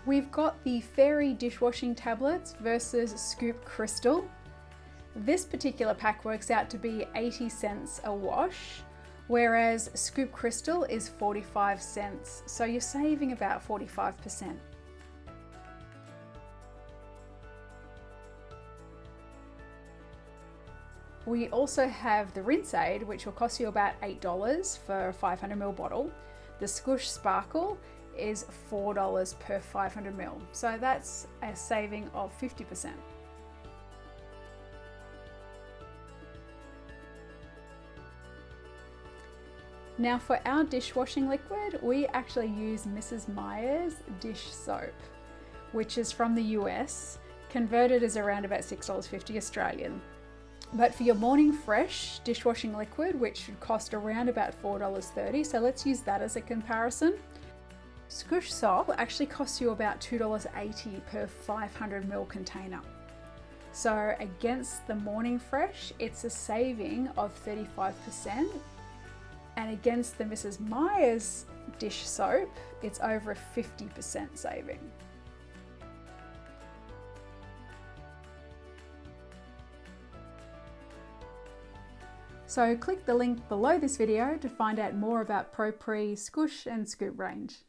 We've got the Fairy dishwashing tablets versus Skoop Crystal. This particular pack works out to be 80 cents a wash, whereas Skoop Crystal is 45 cents, so you're saving about 45%. We also have the Rinse Aid, which will cost you about $8 for a 500ml bottle. The Skoosh Sparkle is $4 per 500ml, so that's a saving of 50%. Now for our dishwashing liquid, we actually use Mrs. Meyer's dish soap, which is from the US, converted as around about $6.50 Australian. But for your morning fresh dishwashing liquid, which should cost around about $4.30, so let's use that as a comparison. Skoosh soap actually costs you about $2.80 per 500ml container. So against the morning fresh, it's a saving of 35%. And against the Mrs. Meyer's dish soap, it's over a 50% saving. So click the link below this video to find out more about Propre Skoosh and Skoop range.